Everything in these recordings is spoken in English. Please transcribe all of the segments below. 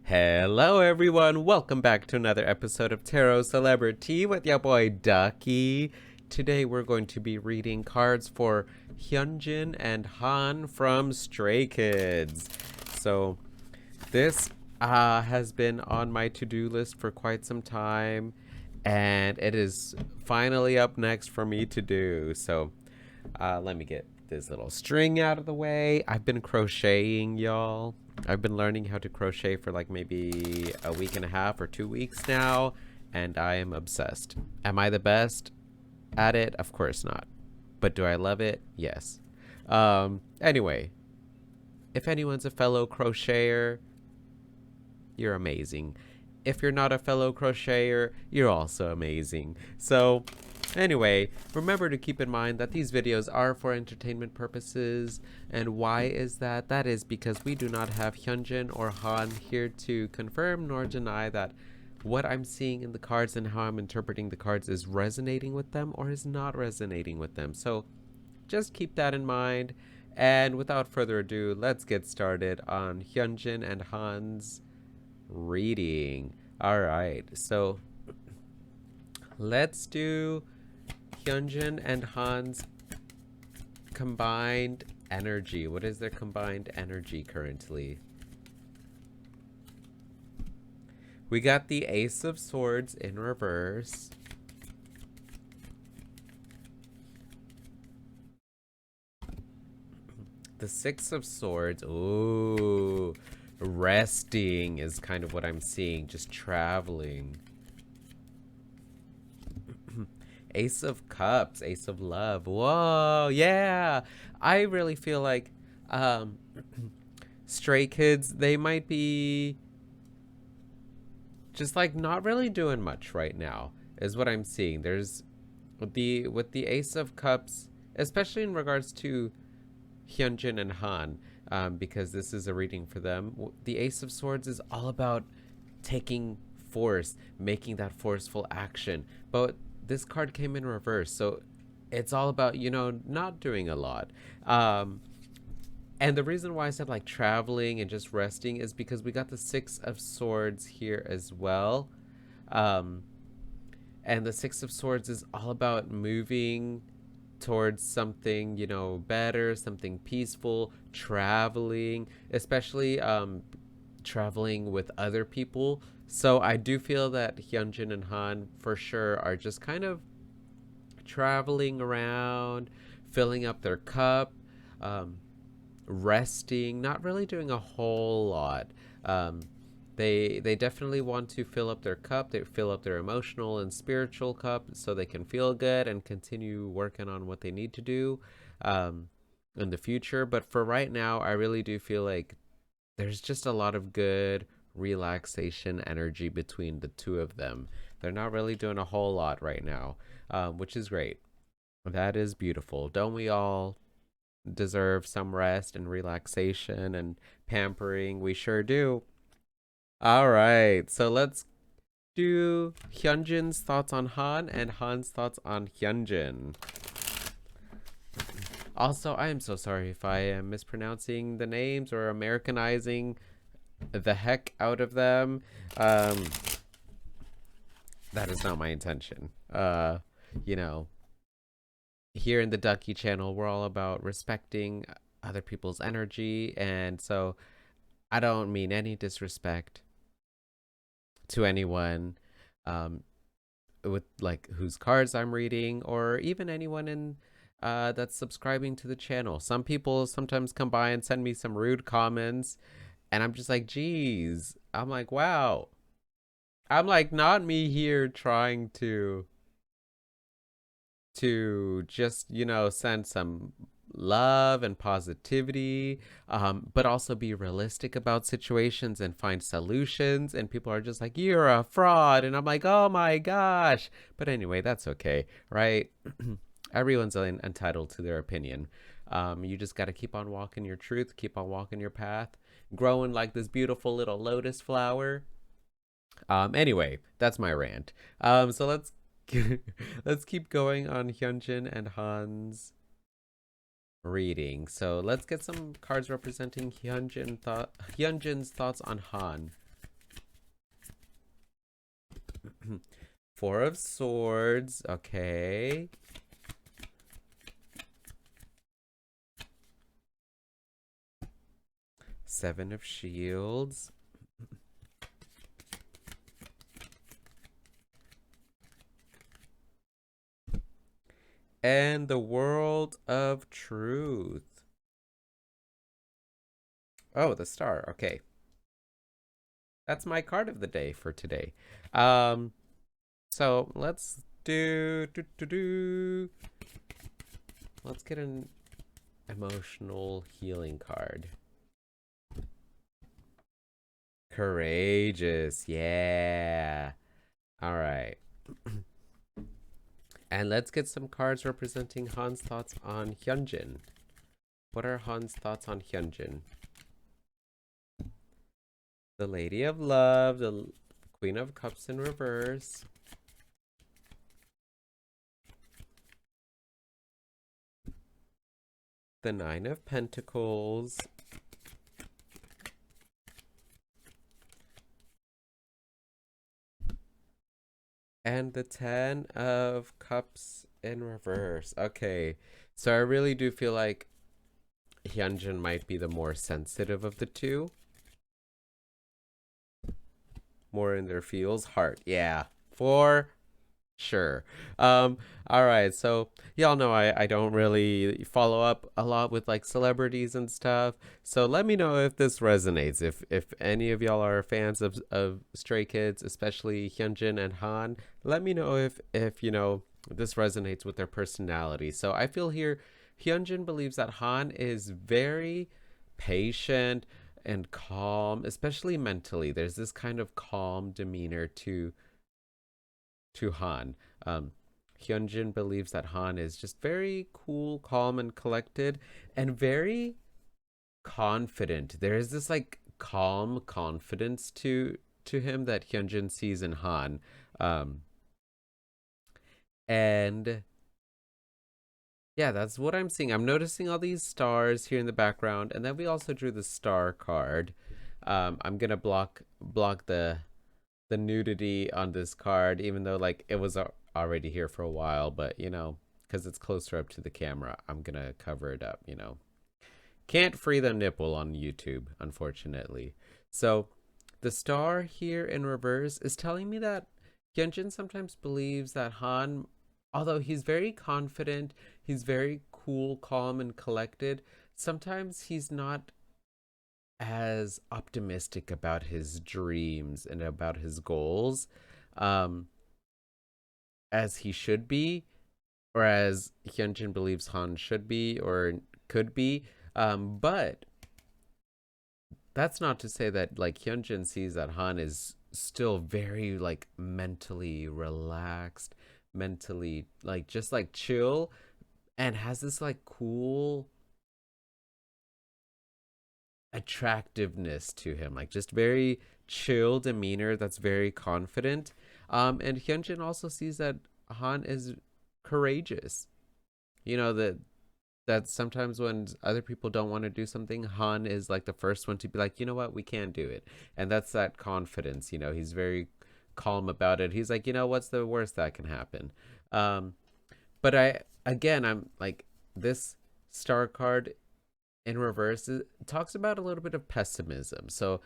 Hello everyone, welcome back to another episode of Tarot CelebriTEA with your boy Ducky. Today we're going to be reading cards for Hyunjin and Han from Stray Kids. So this has been on my to-do list for quite some time, and it is finally up next for me to do. So let me get this little string out of the way. I've been crocheting, y'all. I've been learning how to crochet for like maybe a week and a half or 2 weeks now, and I am obsessed. Am I the best at it? Of course not. But do I love it? Yes. Anyway, if anyone's a fellow crocheter, you're amazing. If you're not a fellow crocheter, you're also amazing. So, anyway, remember to keep in mind that these videos are for entertainment purposes. And why is that? That is because we do not have Hyunjin or Han here to confirm nor deny that what I'm seeing in the cards and how I'm interpreting the cards is resonating with them or is not resonating with them. So just keep that in mind. And without further ado, let's get started on Hyunjin and Han's reading. All right, so let's do Hyunjin and Han's combined energy. What is their combined energy currently? We got the Ace of Swords in reverse. The Six of Swords. Ooh. Resting is kind of what I'm seeing. Just traveling. Ace of Cups. Ace of Love. Whoa. Yeah. I really feel like Stray Kids, they might be just like not really doing much right now is what I'm seeing. There's with the Ace of Cups, especially in regards to Hyunjin and Han, because this is a reading for them. The Ace of Swords is all about taking force, making that forceful action. But this card came in reverse, so it's all about, not doing a lot. And the reason why I said like traveling and just resting is because we got the Six of Swords here as well. And the Six of Swords is all about moving towards something, better, something peaceful, traveling, especially traveling with other people. So I do feel that Hyunjin and Han for sure are just kind of traveling around, filling up their cup, resting, not really doing a whole lot. They definitely want to fill up their cup. They fill up their emotional and spiritual cup so they can feel good and continue working on what they need to do in the future. But for right now, I really do feel like there's just a lot of good relaxation energy between the two of them. They're not really doing a whole lot right now, which is great. That is beautiful. Don't we all deserve some rest and relaxation and pampering? We sure do. All right, so let's do Hyunjin's thoughts on Han and Han's thoughts on Hyunjin. Also, I am so sorry if I am mispronouncing the names or Americanizing the heck out of them. That is not my intention. You know, here in the Ducky channel, we're all about respecting other people's energy, and so I don't mean any disrespect to anyone with like whose cards I'm reading, or even anyone in that's subscribing to the channel. Some people sometimes come by and send me some rude comments, and I'm just like, geez. I'm like, wow. I'm like, not me here trying to just, send some love and positivity, but also be realistic about situations and find solutions. And people are just like, you're a fraud. And I'm like, oh my gosh. But anyway, that's okay, right? Everyone's entitled to their opinion. You just got to keep on walking your truth, keep on walking your path, growing like this beautiful little lotus flower. Anyway, that's my rant. So let's let's keep going on Hyunjin and Han's reading. So let's get some cards representing Hyunjin's thoughts on Han. Four of Swords. Okay. Seven of Shields. And the World of Truth. Oh, the Star. Okay. That's my card of the day for today. So let's let's get an emotional healing card. Courageous. Yeah. All right. And let's get some cards representing Han's thoughts on Hyunjin. What are Han's thoughts on Hyunjin? The Lady of Love, the Queen of Cups in reverse. The Nine of Pentacles. And the Ten of Cups in reverse. Okay, so I really do feel like Hyunjin might be the more sensitive of the two. More in their feels. Heart, yeah. For sure. All right, so y'all know I don't really follow up a lot with like celebrities and stuff. So let me know if this resonates. If any of y'all are fans of Stray Kids, especially Hyunjin and Han, let me know if you know this resonates with their personality. So I feel here Hyunjin believes that Han is very patient and calm, especially mentally. There's this kind of calm demeanor to Han. Hyunjin believes that Han is just very cool, calm, and collected, and very confident. There is this like calm confidence to him that Hyunjin sees in Han, um, and yeah, that's what I'm seeing. I'm noticing all these stars here in the background, and then we also drew the star card. I'm gonna block the nudity on this card, even though like it was already here for a while, but you know, because it's closer up to the camera, I'm gonna cover it up, you know. Can't free the nipple on YouTube, unfortunately. So the star here in reverse is telling me that Hyunjin sometimes believes that Han, although he's very confident, he's very cool, calm, and collected, sometimes he's not as optimistic about his dreams and about his goals um, as he should be, or as Hyunjin believes Han should be or could be. But that's not to say that like Hyunjin sees that Han is still very like mentally relaxed, mentally like just like chill, and has this like cool attractiveness to him, like just very chill demeanor that's very confident. And Hyunjin also sees that Han is courageous. You know that sometimes when other people don't want to do something, Han is like the first one to be like, you know what, we can do it. And that's that confidence. You know, he's very calm about it. He's like, you know, what's the worst that can happen? Um, but I'm like this star card in reverse it talks about a little bit of pessimism. So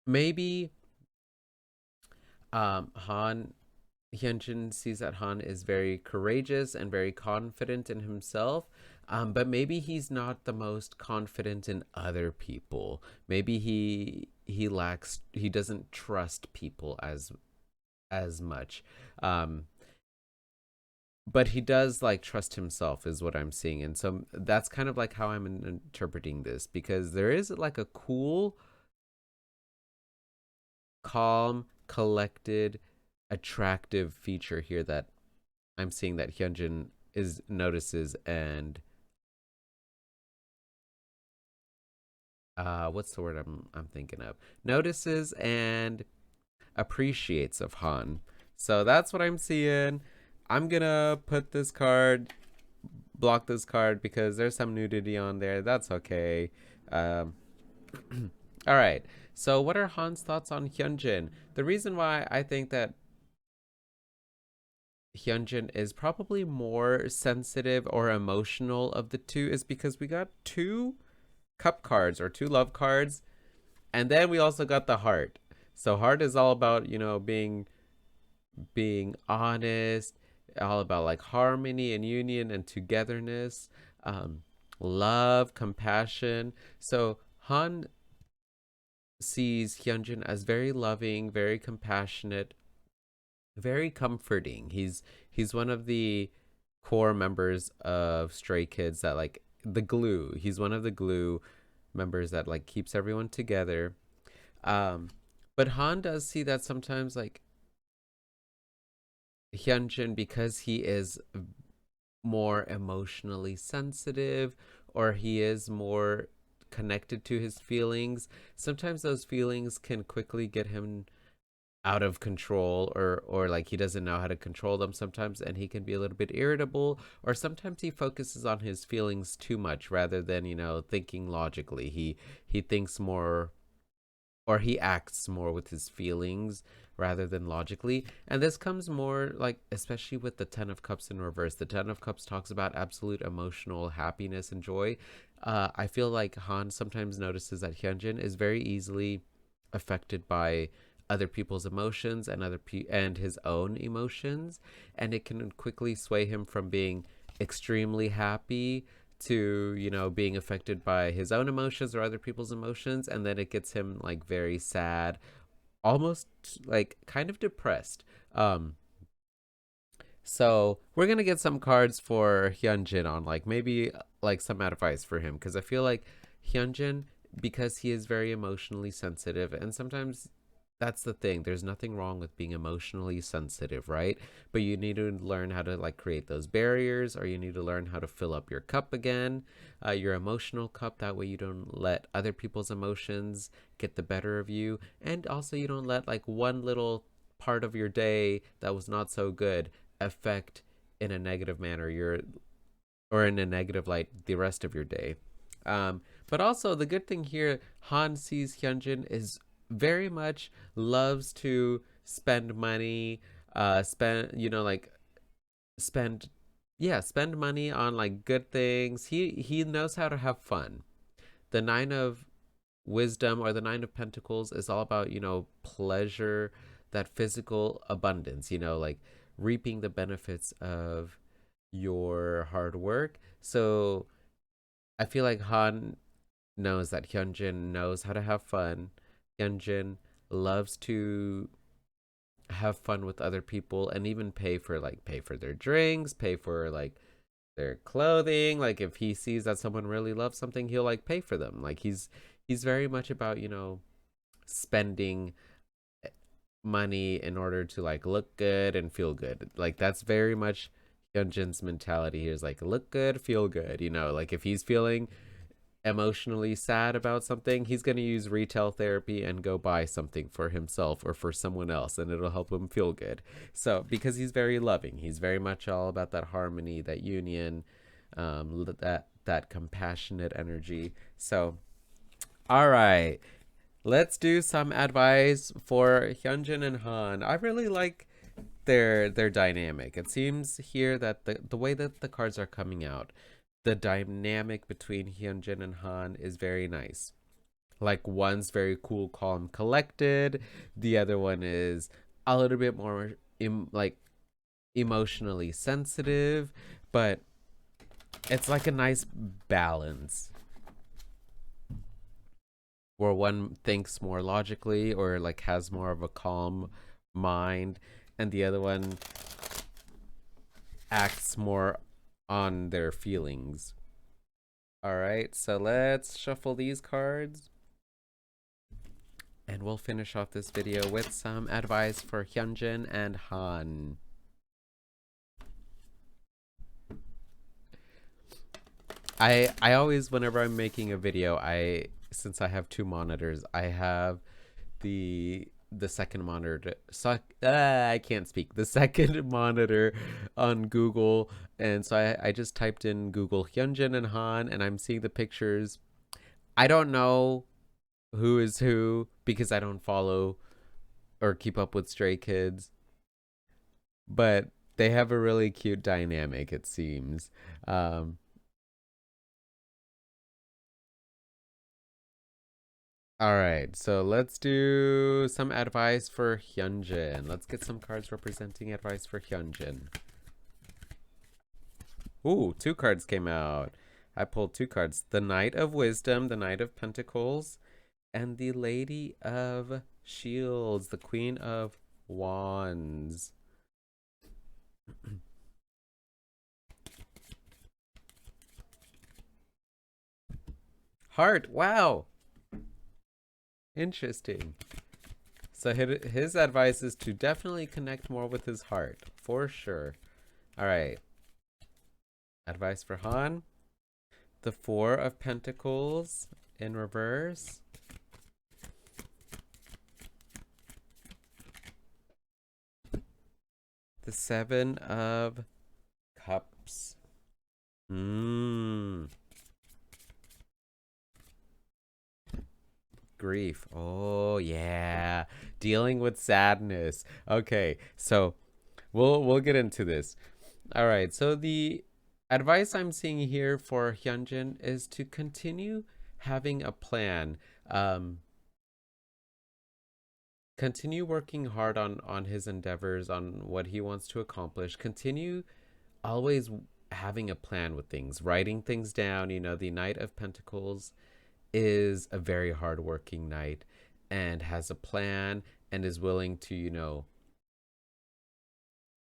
maybe Han Hyunjin sees that Han is very courageous and very confident in himself, but maybe he's not the most confident in other people. Maybe he doesn't trust people as much. Um, but he does like trust himself is what I'm seeing, and so that's kind of like how I'm interpreting this, because there is like a cool, calm, collected, attractive feature here that I'm seeing that Hyunjin is notices and what's the word I'm thinking of? Notices and appreciates of Han. So that's what I'm seeing. I'm gonna put this card, block this card because there's some nudity on there. That's okay. Um, all right. So, what are Han's thoughts on Hyunjin? The reason why I think that Hyunjin is probably more sensitive or emotional of the two is because we got two cup cards or two love cards, and then we also got the heart. So heart is all about, being honest, all about like harmony and union and togetherness, um, love, compassion. So Han sees Hyunjin as very loving, very compassionate, very comforting. He's one of the core members of Stray Kids that like the glue. He's one of the glue members that like keeps everyone together. Um, but Han does see that sometimes like Hyunjin, because he is more emotionally sensitive or he is more connected to his feelings, sometimes those feelings can quickly get him out of control, or like he doesn't know how to control them sometimes, and he can be a little bit irritable, or sometimes he focuses on his feelings too much rather than thinking logically. He thinks more, or he acts more with his feelings rather than logically. And this comes more like, especially with the 10 of Cups in reverse. The 10 of Cups talks about absolute emotional happiness and joy. I feel like Han sometimes notices that Hyunjin is very easily affected by other people's emotions and and his own emotions, and it can quickly sway him from being extremely happy to being affected by his own emotions or other people's emotions, and then it gets him like very sad, almost like kind of depressed. So we're gonna get some cards for Hyunjin on like maybe like some advice for him, because I feel like Hyunjin, because he is very emotionally sensitive, and sometimes that's the thing. There's nothing wrong with being emotionally sensitive, right? But you need to learn how to like create those barriers, or you need to learn how to fill up your cup again, your emotional cup. That way you don't let other people's emotions get the better of you. And also you don't let like one little part of your day that was not so good affect in a negative manner or in a negative light the rest of your day. But also the good thing here, Han sees Hyunjin is very much loves to spend money, spend like spend spend money on like good things. He knows how to have fun. The 9 of Wisdom, or the 9 of Pentacles, is all about pleasure, that physical abundance, like reaping the benefits of your hard work. So I feel like Han knows that Hyunjin knows how to have fun. Hyunjin loves to have fun with other people, and even pay for their drinks, pay for like their clothing. Like if he sees that someone really loves something, he'll like pay for them. Like he's very much about spending money in order to like look good and feel good. Like that's very much Hyunjin's mentality here, is like look good, feel good. Like if he's feeling emotionally sad about something, he's going to use retail therapy and go buy something for himself or for someone else, and it'll help him feel good. So because he's very loving, he's very much all about that harmony, that union, that compassionate energy. So all right, let's do some advice for Hyunjin and Han. I really like their dynamic. It seems here that the way that the cards are coming out, the dynamic between Hyunjin and Han is very nice. Like one's very cool, calm, collected. The other one is a little bit more like emotionally sensitive, but it's like a nice balance where one thinks more logically or like has more of a calm mind, and the other one acts more on their feelings. All right, so let's shuffle these cards, and we'll finish off this video with some advice for Hyunjin and Han. I always, whenever I'm making a video, since I have two monitors, I have the second monitor, I can't speak, the second monitor on Google, and so I just typed in Google Hyunjin and Han, and I'm seeing the pictures. I don't know who is who because I don't follow or keep up with Stray Kids, but they have a really cute dynamic, it seems. Um, all right, so let's do some advice for Hyunjin. Let's get some cards representing advice for Hyunjin. Ooh, two cards came out. I pulled two cards. The Knight of Wisdom, the Knight of Pentacles, and the Lady of Shields, the Queen of Wands. Heart, wow. Interesting. So his advice is to definitely connect more with his heart, for sure. All right. Advice for Han. The Four of Pentacles in reverse. The Seven of Cups. Grief. Oh yeah. Dealing with sadness. Okay, so we'll get into this. All right. So the advice I'm seeing here for Hyunjin is to continue having a plan. Um, Continue working hard on his endeavors, on what he wants to accomplish. Continue always having a plan with things, writing things down. You know, the Knight of Pentacles is a very hardworking knight and has a plan and is willing to, you know,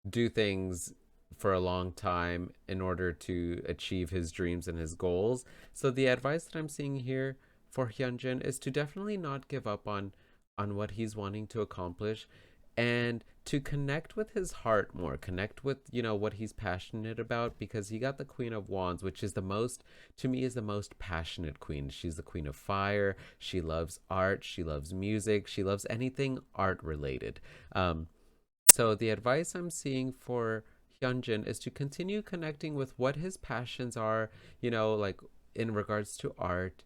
do things for a long time in order to achieve his dreams and his goals. So the advice that I'm seeing here for Hyunjin is to definitely not give up on what he's wanting to accomplish and to connect with his heart more, connect with, you know, what he's passionate about, because he got the Queen of Wands, which is the most, to me, is the most passionate queen. She's the Queen of Fire. She loves art. She loves music. She loves anything art related. So the advice I'm seeing for Hyunjin is to continue connecting with what his passions are, you know, like in regards to art,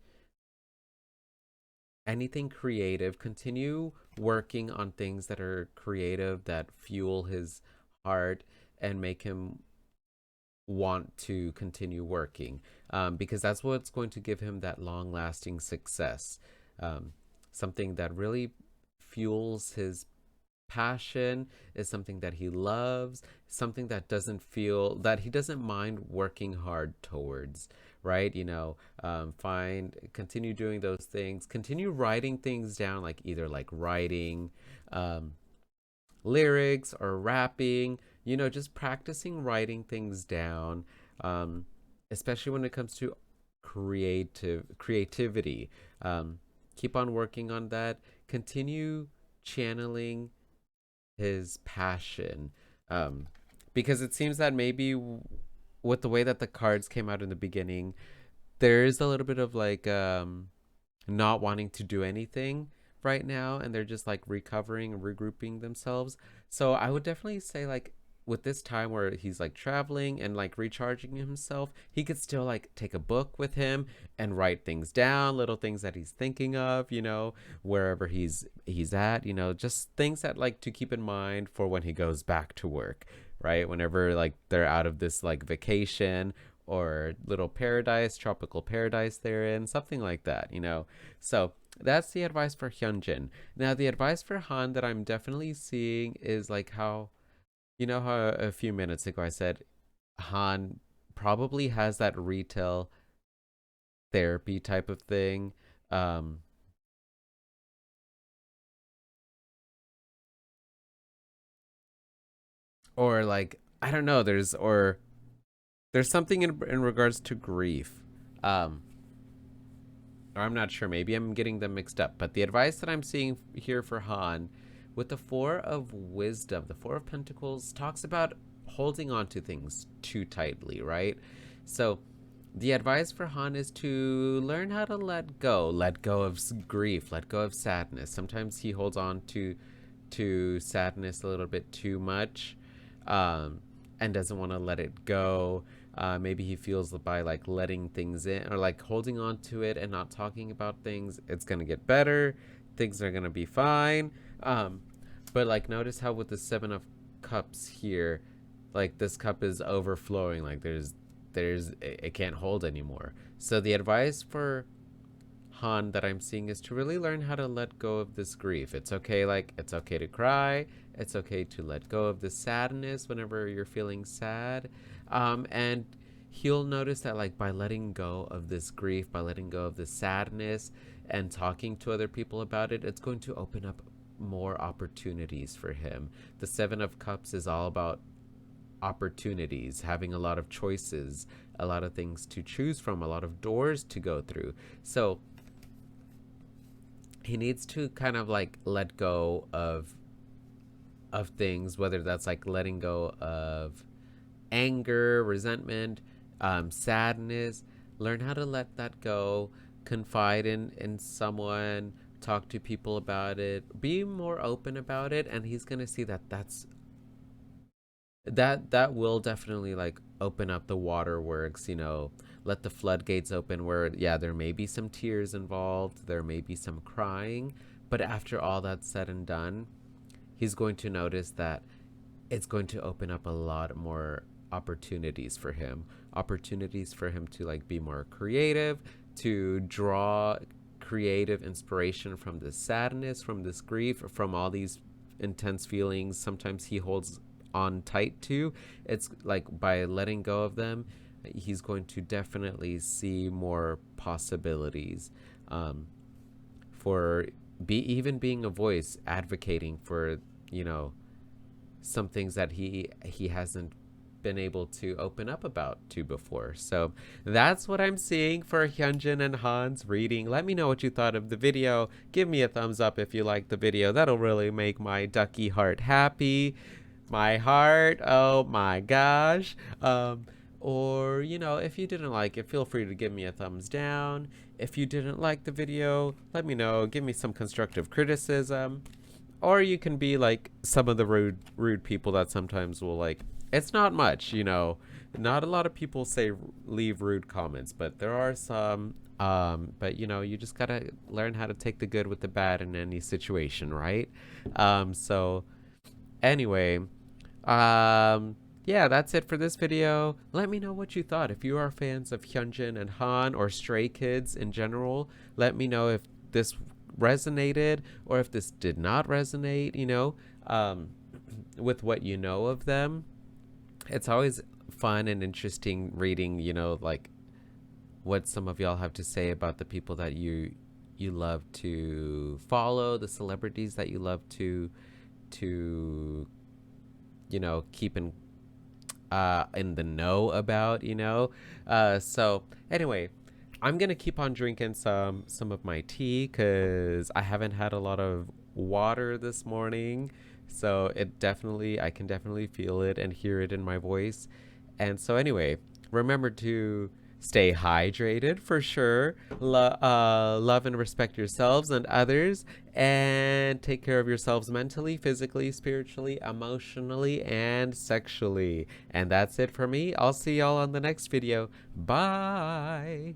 anything creative. Continue working on things that are creative, that fuel his heart and make him want to continue working, because that's what's going to give him that long lasting success. Something that really fuels his passion, is something that he loves, something that doesn't feel that he doesn't mind working hard towards, right? You know, continue doing those things, continue writing things down, like either like writing lyrics or rapping, you know, just practicing writing things down, um, especially when it comes to creativity. Keep on working on that, continue channeling his passion, um, because it seems that maybe with the way that the cards came out in the beginning, there is a little bit of like not wanting to do anything right now, and they're just like recovering and regrouping themselves. So I would definitely say, like, with this time where he's like traveling and like recharging himself, he could still like take a book with him and write things down, little things that he's thinking of, you know, wherever he's at, you know, just things that like to keep in mind for when he goes back to work, right? Whenever like they're out of this like vacation or little paradise, tropical paradise they're in, something like that, you know. So that's the advice for Hyunjin. Now the advice for Han that I'm definitely seeing is like how, you know, how a few minutes ago I said Han probably has that retail therapy type of thing. Um, or like, I don't know, there's something in regards to grief. Um, or I'm not sure, maybe I'm getting them mixed up. But the advice that I'm seeing here for Han with the Four of Wisdom, the Four of Pentacles talks about holding on to things too tightly, right? So the advice for Han is to learn how to let go of grief, let go of sadness. Sometimes he holds on to sadness a little bit too much, um, and doesn't want to let it go. Maybe he feels that by like letting things in or like holding on to it and not talking about things, it's gonna get better. Things are gonna be fine. Um, but like notice how with the Seven of Cups here, like this cup is overflowing. Like it can't hold anymore. So the advice for Han that I'm seeing is to really learn how to let go of this grief. It's okay, like, it's okay to cry. It's okay to let go of the sadness whenever you're feeling sad. And he'll notice that, like, by letting go of this grief, by letting go of the sadness and talking to other people about it, it's going to open up more opportunities for him. The Seven of Cups is all about opportunities, having a lot of choices, a lot of things to choose from, a lot of doors to go through. So he needs to kind of like let go of things, whether that's like letting go of anger, resentment, sadness. Learn how to let that go. Confide in someone. Talk to people about it. Be more open about it, and he's gonna see that that will definitely like open up the waterworks, let the floodgates open where, yeah, there may be some tears involved, there may be some crying, but after all that's said and done, he's going to notice that it's going to open up a lot more opportunities for him to like be more creative, to draw creative inspiration from this sadness, from this grief, from all these intense feelings sometimes he holds on tight to. It's like by letting go of them, he's going to definitely see more possibilities, for even being a voice advocating for, you know some things that he hasn't been able to open up about to before. So that's what I'm seeing for Hyunjin and Han's reading. Let me know what you thought of the video. Give me a thumbs up if you liked the video. That'll really make my ducky heart happy. My heart, oh my gosh. Or, if you didn't like it, feel free to give me a thumbs down. If you didn't like the video, let me know. Give me some constructive criticism. Or you can be like some of the rude people that sometimes will like, it's not much, not a lot of people say leave rude comments, but there are some. But you just gotta learn how to take the good with the bad in any situation, right? So anyway, yeah, that's it for this video. Let me know what you thought. If you are fans of Hyunjin and Han or Stray Kids in general, let me know if this resonated or if this did not resonate, with what you know of them. It's always fun and interesting reading, like what some of y'all have to say about the people that you love to follow, the celebrities that you love to keep in the know about, so anyway, I'm gonna keep on drinking some of my tea because I haven't had a lot of water this morning. So I can definitely feel it and hear it in my voice. And so anyway, remember to stay hydrated for sure. Love and respect yourselves and others, and take care of yourselves mentally, physically, spiritually, emotionally, and sexually. And that's it for me. I'll see y'all on the next video. Bye.